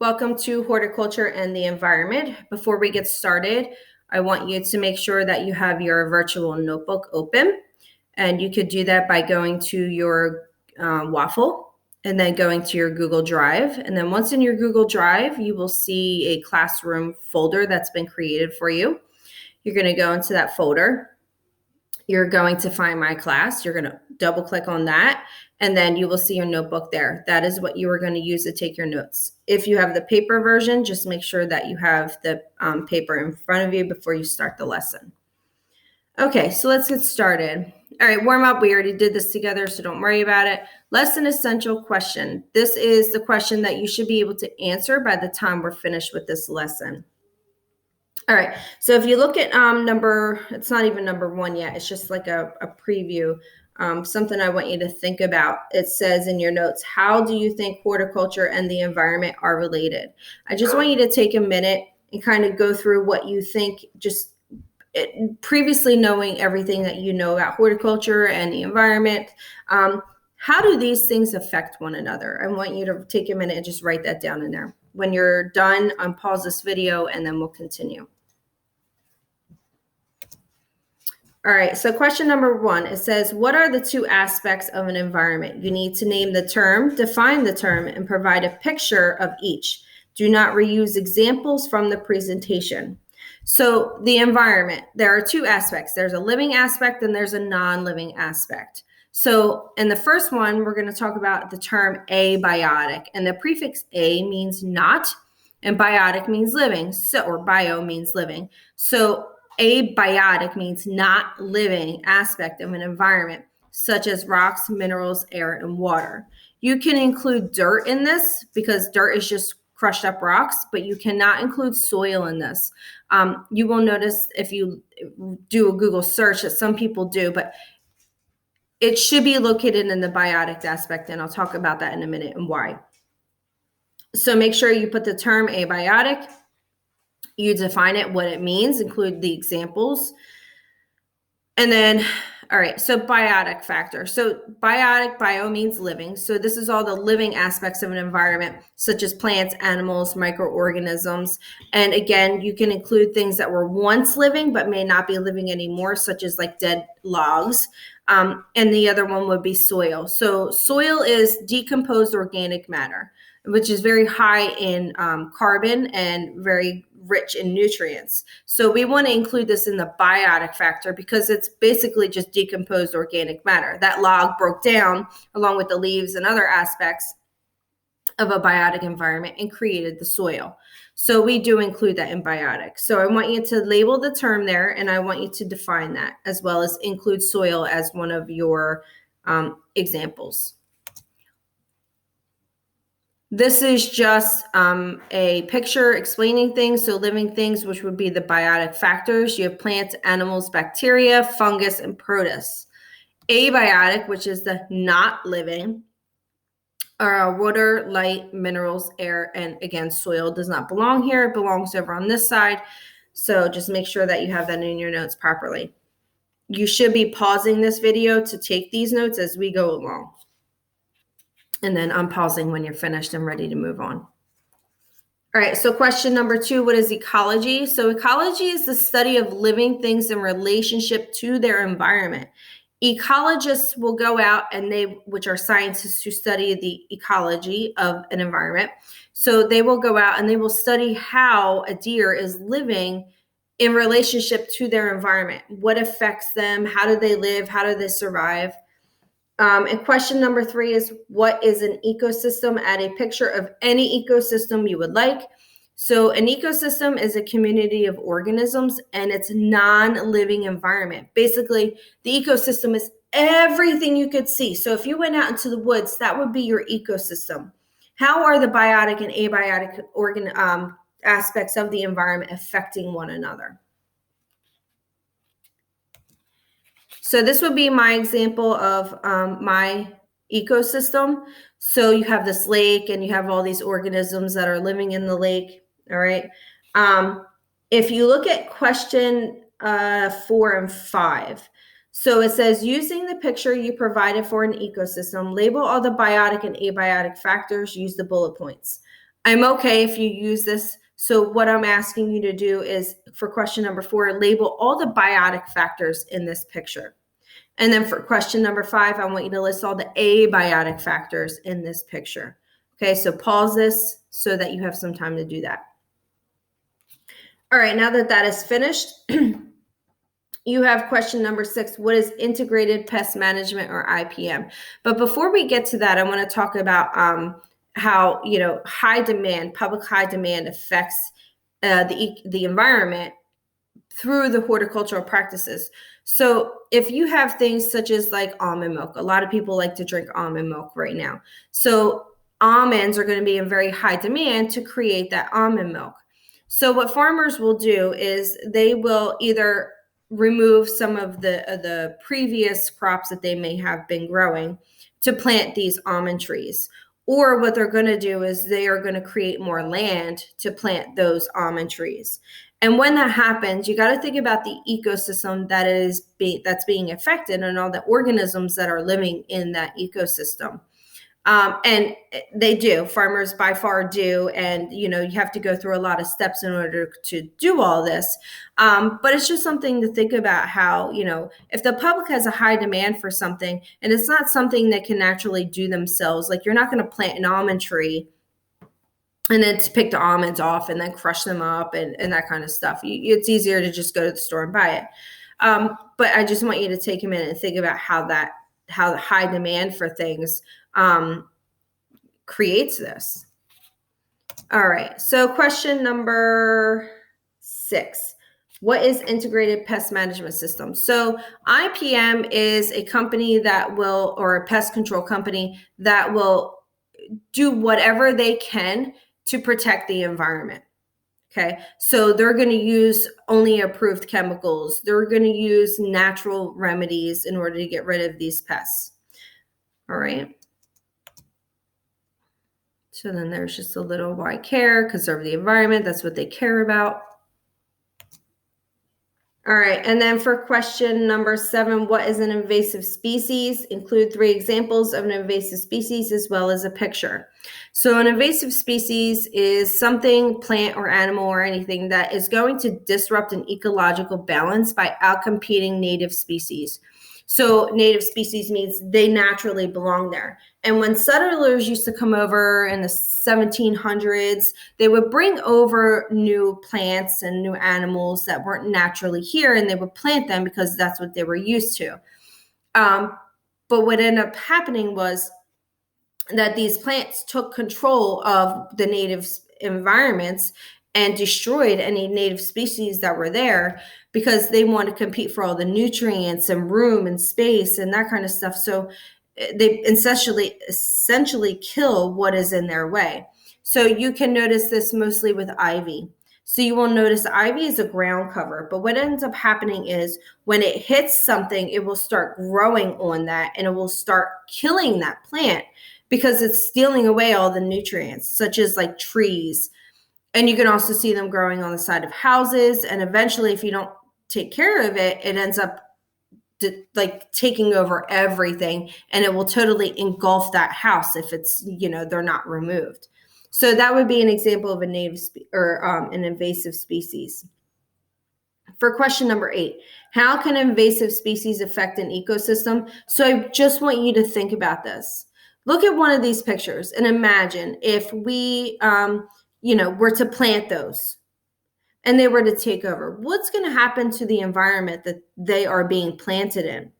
Welcome to Horticulture and the Environment. Before we get started, I want you to make sure that you have your virtual notebook open. And you could do that by going to your Waffle and then going to your Google Drive. And then once in your Google Drive, you will see a classroom folder that's been created for you. You're going to go into that folder. You're going to find My Class. You're going to double click on that, and then you will see your notebook there. That is what you are going to use to take your notes. If you have the paper version, just make sure that you have the paper in front of you before you start the lesson. Okay, so let's get started. All right, warm up. We already did this together, so don't worry about it. Lesson essential question. This is the question that you should be able to answer by the time we're finished with this lesson. All right, so if you look at it's not even number 1 yet. It's just like a preview, something I want you to think about. It says in your notes, how do you think horticulture and the environment are related? I just want you to take a minute and kind of go through what you think, previously knowing everything that you know about horticulture and the environment. How do these things affect one another? I want you to take a minute and just write that down in there. When you're done, unpause this video and then we'll continue. All right, so question number 1, it says, what are the 2 aspects of an environment? You need to name the term, define the term, and provide a picture of each. Do not reuse examples from the presentation. So the environment, there are 2 aspects. There's a living aspect and there's a non-living aspect. So in the first one, we're going to talk about the term abiotic, and the prefix a means not, and biotic means living, or bio means living. So abiotic means not living aspect of an environment, such as rocks, minerals, air, and water. You can include dirt in this because dirt is just crushed up rocks, but you cannot include soil in this. You will notice if you do a Google search that some people do, but it should be located in the biotic aspect, and I'll talk about that in a minute and why. So make sure you put the term abiotic. You define it, what it means, include the examples. And then, all right, so biotic factor. So biotic, bio means living. So this is all the living aspects of an environment, such as plants, animals, microorganisms. And again, you can include things that were once living but may not be living anymore, such as like dead logs. And the other one would be soil. So soil is decomposed organic matter, which is very high in carbon and very rich in nutrients. So we want to include this in the biotic factor because it's basically just decomposed organic matter. That log broke down along with the leaves and other aspects of a biotic environment and created the soil. So we do include that in biotic. So I want you to label the term there, and I want you to define that, as well as include soil as one of your examples. This is just a picture explaining things. So living things, which would be the biotic factors. You have plants, animals, bacteria, fungus, and protists. Abiotic, which is the not living, are water, light, minerals, air, and again, soil does not belong here. It belongs over on this side. So just make sure that you have that in your notes properly. You should be pausing this video to take these notes as we go along. And then unpausing when you're finished and ready to move on. All right, so question number 2, what is ecology? So ecology is the study of living things in relationship to their environment. Ecologists will go out and which are scientists who study the ecology of an environment. So they will go out and they will study how a deer is living in relationship to their environment. What affects them? How do they live? How do they survive? And question number 3 is, what is an ecosystem? Add a picture of any ecosystem you would like. So an ecosystem is a community of organisms, and it's non-living environment. Basically, the ecosystem is everything you could see. So if you went out into the woods, that would be your ecosystem. How are the biotic and abiotic aspects of the environment affecting one another? So this would be my example of my ecosystem. So you have this lake and you have all these organisms that are living in the lake. All right. If you look at question 4 and 5, so it says, using the picture you provided for an ecosystem, label all the biotic and abiotic factors, use the bullet points. I'm okay if you use this. So what I'm asking you to do is, for question number 4, label all the biotic factors in this picture. And then for question number 5, I want you to list all the abiotic factors in this picture. Okay, so pause this so that you have some time to do that. All right, now that that is finished, you have question number 6. What is integrated pest management, or IPM? But before we get to that, I want to talk about how, high demand, public high demand affects the environment through the horticultural practices. So if you have things such as like almond milk, a lot of people like to drink almond milk right now. So almonds are going to be in very high demand to create that almond milk. So what farmers will do is they will either remove some of the previous crops that they may have been growing to plant these almond trees. Or what they're going to do is they are going to create more land to plant those almond trees. And when that happens, you got to think about the ecosystem that's being affected and all the organisms that are living in that ecosystem. And they do. Farmers by far do. And, you have to go through a lot of steps in order to do all this. But it's just something to think about how, if the public has a high demand for something and it's not something that can naturally do themselves, like you're not going to plant an almond tree and then to pick the almonds off and then crush them up and that kind of stuff. It's easier to just go to the store and buy it. But I just want you to take a minute and think about how the high demand for things creates this. All right. So question number 6. What is integrated pest management system? So IPM is a company or a pest control company that will do whatever they can to protect the environment. Okay, so they're going to use only approved chemicals. They're going to use natural remedies in order to get rid of these pests. All right. So then there's just a little why care, conserve the environment. That's what they care about. All right, and then for question number 7, what is an invasive species? Include 3 examples of an invasive species as well as a picture. So an invasive species is something, plant or animal or anything, that is going to disrupt an ecological balance by outcompeting native species. So native species means they naturally belong there. And when settlers used to come over in the 1700s, they would bring over new plants and new animals that weren't naturally here, and they would plant them because that's what they were used to. But what ended up happening was that these plants took control of the native environments and destroyed any native species that were there because they want to compete for all the nutrients and room and space and that kind of stuff. So they essentially kill what is in their way. So you can notice this mostly with ivy. So you will notice ivy is a ground cover, but what ends up happening is when it hits something, it will start growing on that and it will start killing that plant because it's stealing away all the nutrients, such as like trees. And you can also see them growing on the side of houses. And eventually, if you don't take care of it, it ends up like taking over everything, and it will totally engulf that house if it's, they're not removed. So that would be an example of an invasive species. For question number 8, how can invasive species affect an ecosystem? So I just want you to think about this. Look at one of these pictures and imagine if we, were to plant those and they were to take over. What's going to happen to the environment that they are being planted in?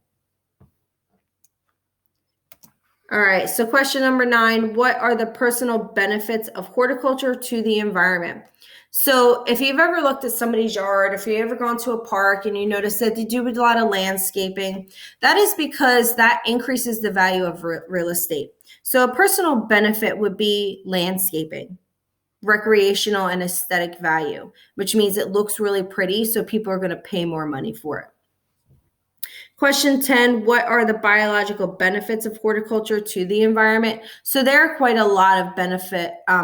All right, so question number 9, what are the personal benefits of horticulture to the environment? So if you've ever looked at somebody's yard, if you've ever gone to a park and you notice that they do a lot of landscaping, that is because that increases the value of real estate. So a personal benefit would be landscaping, recreational and aesthetic value, which means it looks really pretty, so people are going to pay more money for it. Question 10, what are the biological benefits of horticulture to the environment? So there are quite a lot of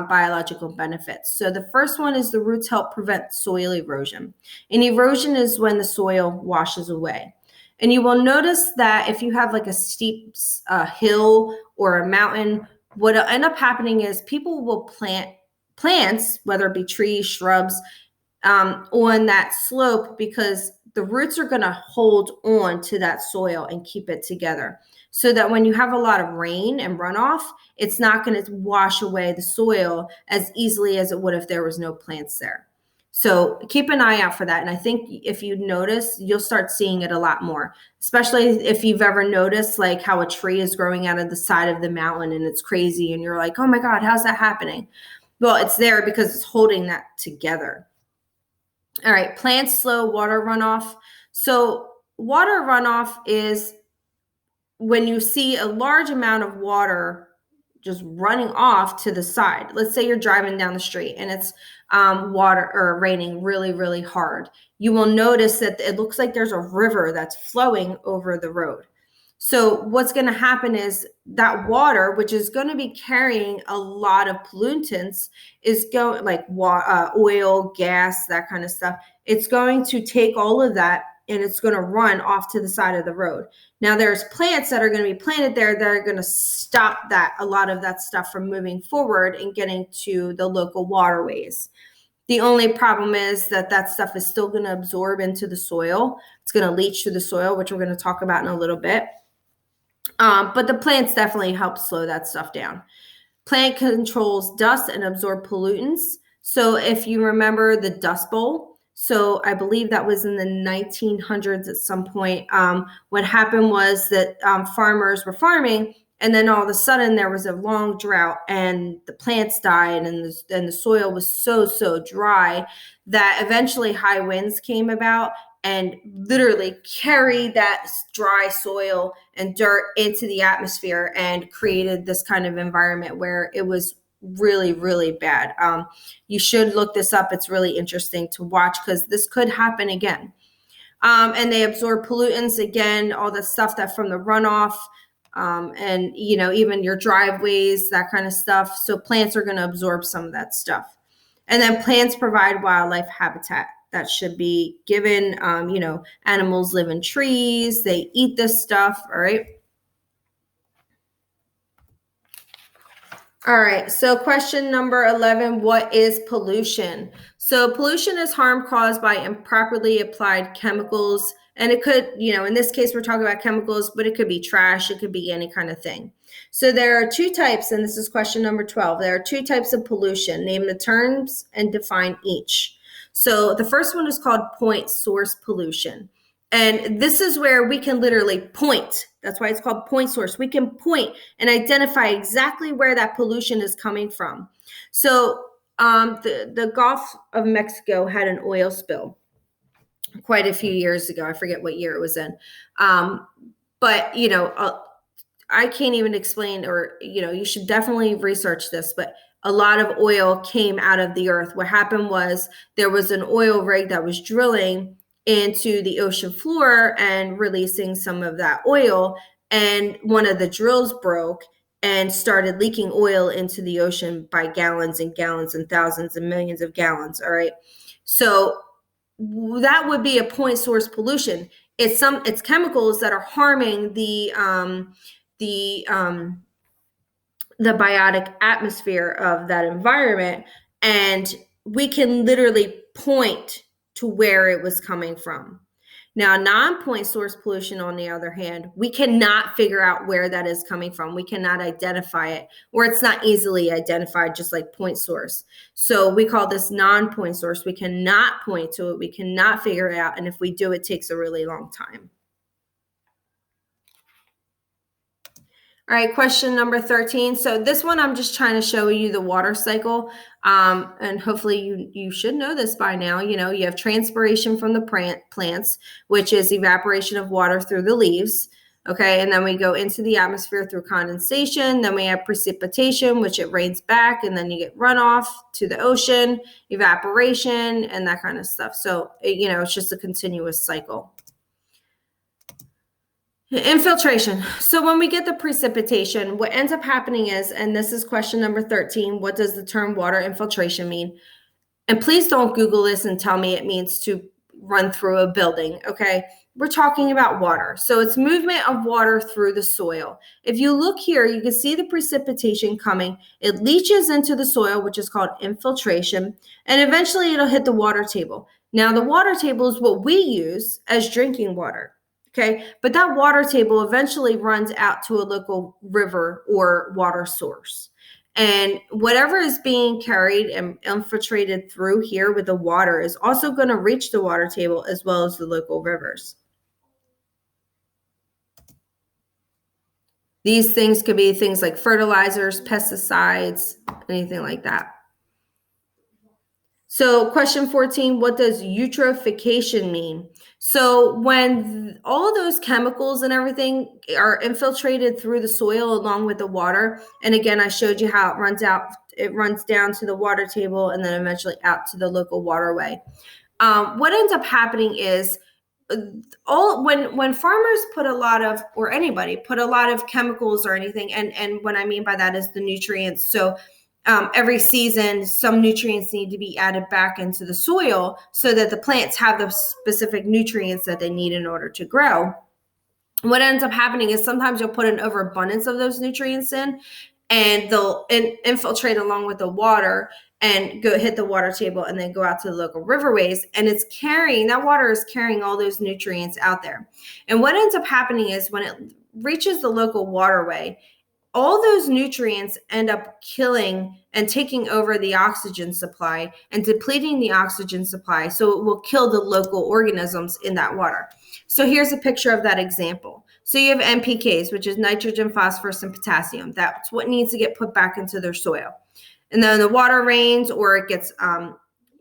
biological benefits. So the first one is the roots help prevent soil erosion. And erosion is when the soil washes away. And you will notice that if you have like a steep hill or a mountain, what will end up happening is people will plant plants, whether it be trees, shrubs, on that slope, because the roots are going to hold on to that soil and keep it together, so that when you have a lot of rain and runoff, it's not going to wash away the soil as easily as it would if there was no plants there. So keep an eye out for that. And I think if you notice, you'll start seeing it a lot more, especially if you've ever noticed like how a tree is growing out of the side of the mountain and it's crazy and you're like, oh my God, how's that happening? Well, it's there because it's holding that together. All right, plants slow water runoff. So water runoff is when you see a large amount of water just running off to the side. Let's say you're driving down the street and it's water or raining really, really hard. You will notice that it looks like there's a river that's flowing over the road. So what's going to happen is that water, which is going to be carrying a lot of pollutants, is going like oil, gas, that kind of stuff. It's going to take all of that and it's going to run off to the side of the road. Now there's plants that are going to be planted there that are going to stop a lot of that stuff from moving forward and getting to the local waterways. The only problem is that stuff is still going to absorb into the soil. It's going to leach through the soil, which we're going to talk about in a little bit. But the plants definitely help slow that stuff down. Plant controls dust and absorb pollutants. So if you remember the Dust Bowl, so I believe that was in the 1900s at some point. What happened was that farmers were farming, and then all of a sudden there was a long drought and the plants died and the soil was so dry that eventually high winds came about and literally carried that dry soil and dirt into the atmosphere and created this kind of environment where it was really, really bad. You should look this up. It's really interesting to watch because this could happen again. And they absorb pollutants, again, all the stuff that from the runoff, and even your driveways, that kind of stuff. So plants are going to absorb some of that stuff. And then plants provide wildlife habitat that should be given. Animals live in trees, they eat this stuff. All right. All right, so question number 11, what is pollution? So pollution is harm caused by improperly applied chemicals. And it could, in this case, we're talking about chemicals, but it could be trash. It could be any kind of thing. So there are two types, and this is question number 12. There are two types of pollution. Name the terms and define each. So the first one is called point source pollution. And this is where we can literally point. That's why it's called point source. We can point and identify exactly where that pollution is coming from. So the Gulf of Mexico had an oil spill quite a few years ago. I forget what year it was in. But I can't even explain, or, you should definitely research this, but a lot of oil came out of the earth. What happened was there was an oil rig that was drilling into the ocean floor and releasing some of that oil. And one of the drills broke and started leaking oil into the ocean by gallons and gallons and thousands and millions of gallons. All right. So that would be a point source pollution. It's chemicals that are harming the biotic atmosphere of that environment. And we can literally point to where it was coming from. Now, non-point source pollution, on the other hand, we cannot figure out where that is coming from. We cannot identify it, or it's not easily identified, just like point source. So we call this non-point source. We cannot point to it. We cannot figure it out. And if we do, it takes a really long time. All right, question number 13. So this one, I'm just trying to show you the water cycle. And hopefully you should know this by now. You have transpiration from the plants, which is evaporation of water through the leaves. Okay, and then we go into the atmosphere through condensation. Then we have precipitation, which it rains back, and then you get runoff to the ocean, evaporation, and that kind of stuff. So, it's just a continuous cycle. Infiltration. So when we get the precipitation, what ends up happening is, and this is question number 13, what does the term water infiltration mean? And please don't Google this and tell me it means to run through a building, okay? We're talking about water. So it's movement of water through the soil. If you look here, you can see the precipitation coming. It leaches into the soil, which is called infiltration, and eventually it'll hit the water table. Now, the water table is what we use as drinking water, okay? But that water table eventually runs out to a local river or water source. And whatever is being carried and infiltrated through here with the water is also going to reach the water table as well as the local rivers. These things could be things like fertilizers, pesticides, anything like that. So question 14, what does eutrophication mean? So when all of those chemicals and everything are infiltrated through the soil along with the water, and again, I showed you how it runs down to the water table and then eventually out to the local waterway. What ends up happening is when farmers put a lot of, or anybody put a lot of chemicals or anything, and what I mean by that is the nutrients. So every season, some nutrients need to be added back into the soil so that the plants have the specific nutrients that they need in order to grow. What ends up happening is sometimes you'll put an overabundance of those nutrients in, and they'll infiltrate along with the water and go hit the water table and then go out to the local riverways. And that water is carrying all those nutrients out there. And what ends up happening is when it reaches the local waterway, all those nutrients end up killing and taking over the oxygen supply and depleting the oxygen supply. So it will kill the local organisms in that water. So here's a picture of that example. So you have NPKs, which is nitrogen, phosphorus, and potassium. That's what needs to get put back into their soil. And then the water rains or it gets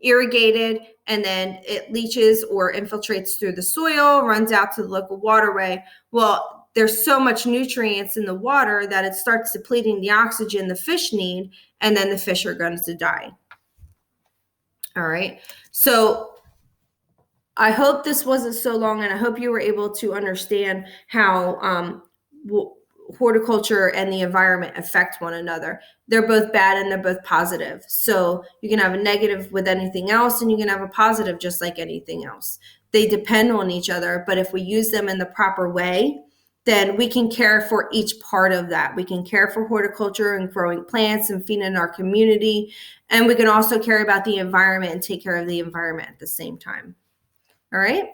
irrigated, and then it leaches or infiltrates through the soil, runs out to the local waterway. Well, there's so much nutrients in the water that it starts depleting the oxygen the fish need, and then the fish are going to die. All right. So I hope this wasn't so long, and I hope you were able to understand how horticulture and the environment affect one another. They're both bad and they're both positive. So you can have a negative with anything else, and you can have a positive just like anything else. They depend on each other, but if we use them in the proper way, then we can care for each part of that. We can care for horticulture and growing plants and feeding our community. And we can also care about the environment and take care of the environment at the same time. All right.